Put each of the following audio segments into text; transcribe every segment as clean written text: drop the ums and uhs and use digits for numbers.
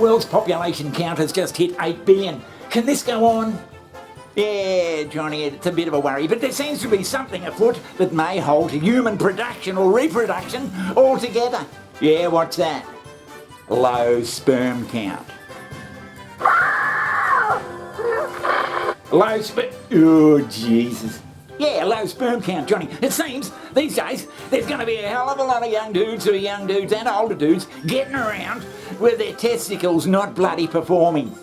world's population count has just hit 8 billion. Can this go on? Yeah, Johnny, it's a bit of a worry, but there seems to be something afoot that may halt human production or reproduction altogether. Yeah, what's that? Low sperm count. Oh, Jesus. Yeah, low sperm count, Johnny. It seems these days there's going to be a hell of a lot of young dudes and older dudes getting around with their testicles not bloody performing.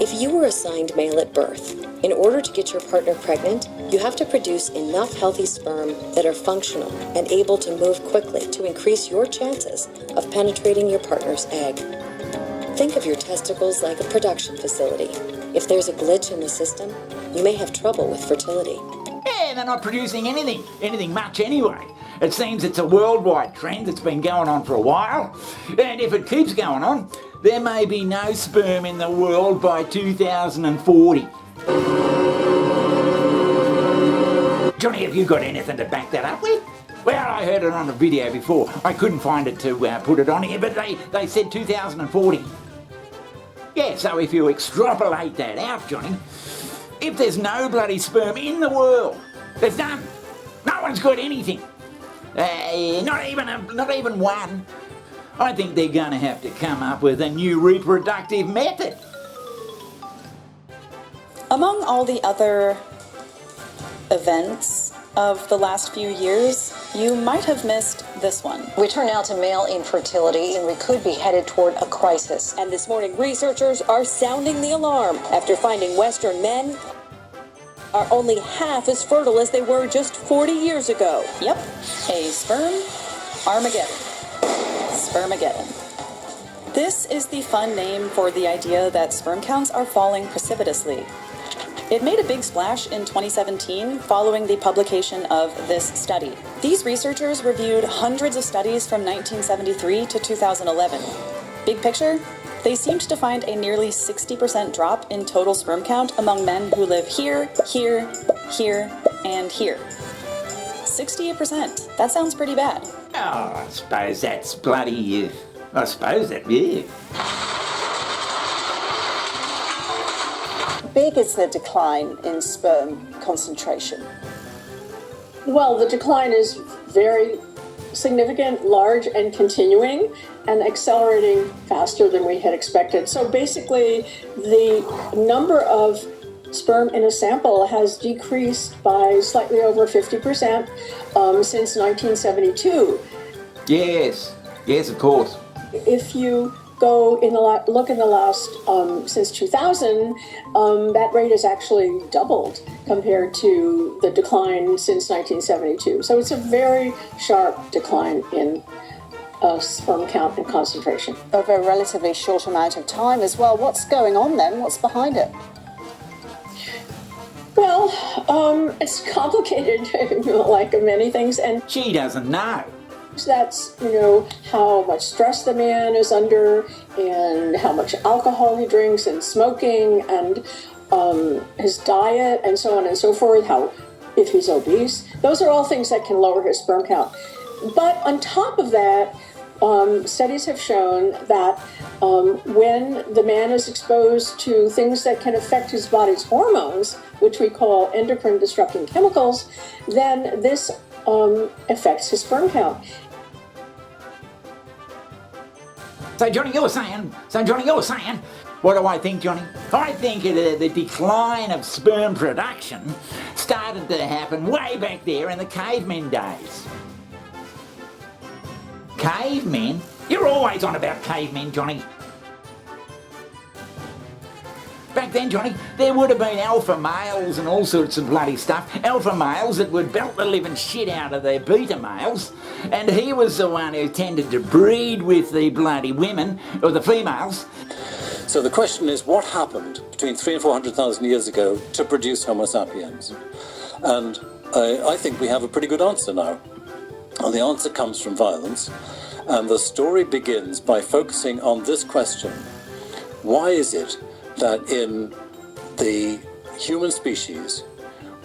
If you were assigned male at birth, in order to get your partner pregnant, you have to produce enough healthy sperm that are functional and able to move quickly to increase your chances of penetrating your partner's egg. Think of your testicles like a production facility. If there's a glitch in the system, you may have trouble with fertility. Yeah, they're not producing anything much anyway. It seems it's a worldwide trend that's been going on for a while, and if it keeps going on, there may be no sperm in the world by 2040. Johnny, have you got anything to back that up with? Well, I heard it on a video before. I couldn't find it to put it on here, but they said 2040. Yeah, so if you extrapolate that out, Johnny, if there's no bloody sperm in the world, there's none. No one's got anything. Not even one. I think they're going to have to come up with a new reproductive method. Among all the other events of the last few years, you might have missed this one. We turn now to male infertility, and we could be headed toward a crisis. And this morning, researchers are sounding the alarm after finding Western men are only half as fertile as they were just 40 years ago. Yep, a sperm Armageddon. Spermageddon. This is the fun name for the idea that sperm counts are falling precipitously. It made a big splash in 2017 following the publication of this study. These researchers reviewed hundreds of studies from 1973 to 2011. Big picture? They seemed to find a nearly 60% drop in total sperm count among men who live here, here, here, and here. 68%. That sounds pretty bad. Oh, I suppose that's bloody... I suppose that, yeah. Big is the decline in sperm concentration? Well, the decline is very significant, large, and continuing, and accelerating faster than we had expected. So basically, the number of sperm in a sample has decreased by slightly over 50% since 1972. Yes, of course. If you go look in the last since 2000, that rate has actually doubled compared to the decline since 1972. So it's a very sharp decline in sperm count and concentration over a relatively short amount of time as well. What's going on then? What's behind it? Well, it's complicated, like many things, and she doesn't know. That's, how much stress the man is under and how much alcohol he drinks and smoking and his diet and so on and so forth, if he's obese. Those are all things that can lower his sperm count. But on top of that, studies have shown that when the man is exposed to things that can affect his body's hormones, which we call endocrine disrupting chemicals, then this affects his sperm count. So Johnny, you were saying, what do I think, Johnny? I think the decline of sperm production started to happen way back there in the cavemen days. Cavemen? You're always on about cavemen, Johnny. Back then, Johnny, there would have been alpha males and all sorts of bloody stuff. Alpha males that would belt the living shit out of their beta males. And he was the one who tended to breed with the bloody women, or the females. So the question is, what happened between 300,000 and 400,000 years ago to produce Homo sapiens? And I think we have a pretty good answer now. And the answer comes from violence. And the story begins by focusing on this question. Why is it that in the human species,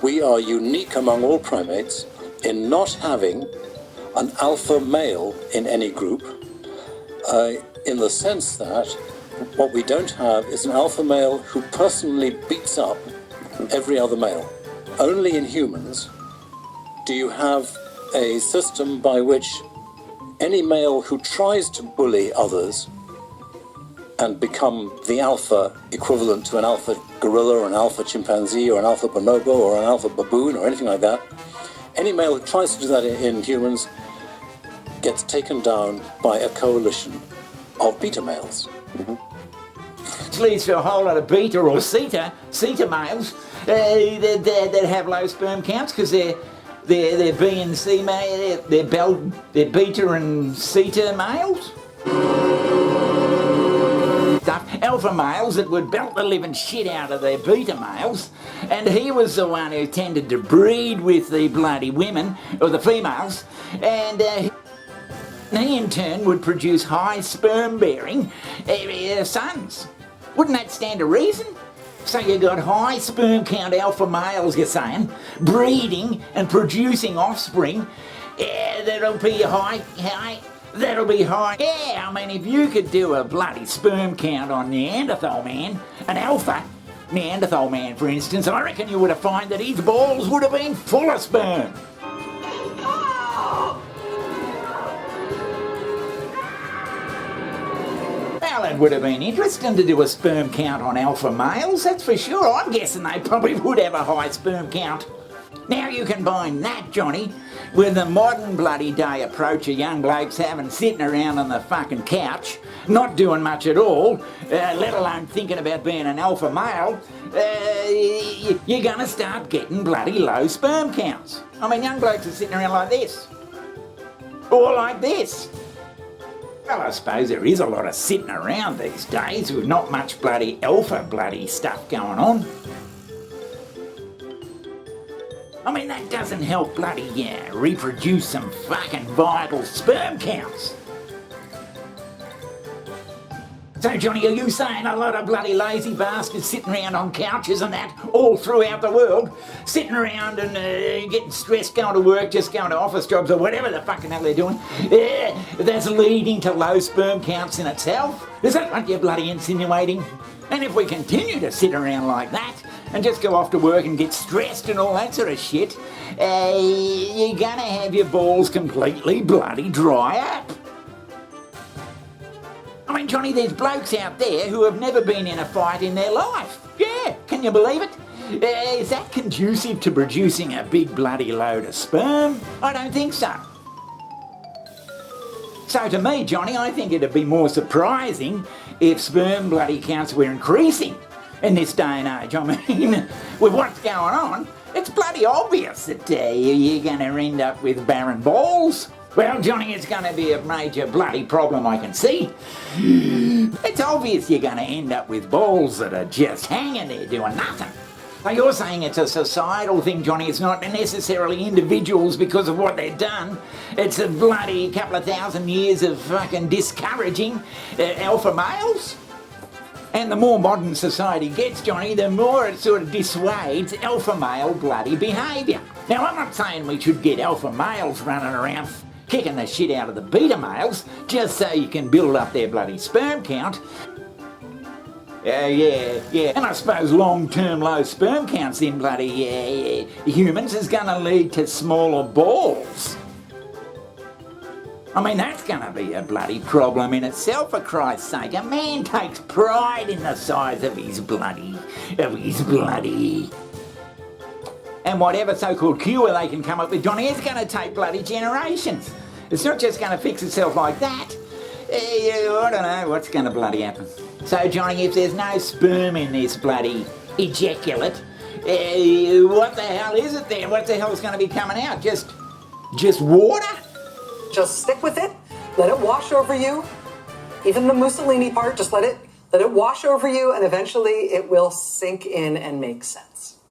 we are unique among all primates in not having an alpha male in any group, in the sense that What we don't have is an alpha male who personally beats up every other male. Only in humans do you have a system by which any male who tries to bully others and become the alpha equivalent to an alpha gorilla or an alpha chimpanzee or an alpha bonobo or an alpha baboon or anything like that, any male who tries to do that in humans gets taken down by a coalition of beta males. Which leads to a whole lot of beta or CETA males that have low sperm counts because they're B and C male, they're beta and CETA males. Alpha males that would belt the living shit out of their beta males, and he was the one who tended to breed with the bloody women, or the females, and he in turn would produce high sperm bearing sons. Wouldn't that stand to reason? So you got high sperm count alpha males, you're saying, breeding and producing offspring, that'll be high. That'll be high. Yeah, I mean, if you could do a bloody sperm count on Neanderthal man, an alpha Neanderthal man, for instance, I reckon you would have found that his balls would have been full of sperm. Well, it would have been interesting to do a sperm count on alpha males, that's for sure. I'm guessing they probably would have a high sperm count. Now you combine that, Johnny, with the modern bloody day approach of young blokes having sitting around on the fucking couch, not doing much at all, let alone thinking about being an alpha male, you're gonna start getting bloody low sperm counts. I mean, young blokes are sitting around like this. Or like this. Well, I suppose there is a lot of sitting around these days with not much bloody alpha bloody stuff going on. I mean, that doesn't help bloody reproduce some fucking vital sperm counts. So, Johnny, are you saying a lot of bloody lazy bastards sitting around on couches and that all throughout the world, sitting around and getting stressed, going to work, just going to office jobs or whatever the fucking hell they're doing, that's leading to low sperm counts in itself? Is that what you're bloody insinuating? And if we continue to sit around like that and just go off to work and get stressed and all that sort of shit, you're gonna have your balls completely bloody dry up. I mean, Johnny, there's blokes out there who have never been in a fight in their life. Yeah, can you believe it? Is that conducive to producing a big bloody load of sperm? I don't think so. So to me, Johnny, I think it'd be more surprising if sperm bloody counts were increasing in this day and age. I mean, with what's going on, it's bloody obvious that you're going to end up with barren balls. Well, Johnny, it's going to be a major bloody problem, I can see. It's obvious you're going to end up with balls that are just hanging there doing nothing. So you're saying it's a societal thing, Johnny. It's not necessarily individuals because of what they've done. It's a bloody couple of thousand years of fucking discouraging alpha males. And the more modern society gets, Johnny, the more it sort of dissuades alpha male bloody behaviour. Now, I'm not saying we should get alpha males running around kicking the shit out of the beta males just so you can build up their bloody sperm count. Yeah. And I suppose long-term low sperm counts in bloody humans is going to lead to smaller balls. I mean, that's going to be a bloody problem in itself, for Christ's sake. A man takes pride in the size of his bloody. And whatever so-called cure they can come up with, Johnny, is going to take bloody generations. It's not just going to fix itself like that. I don't know what's going to bloody happen. So, Johnny, if there's no sperm in this bloody ejaculate, what the hell is it then? What the hell's going to be coming out? Just water? Just stick with it. Let it wash over you. Even the Mussolini part, just let it wash over you, and eventually it will sink in and make sense.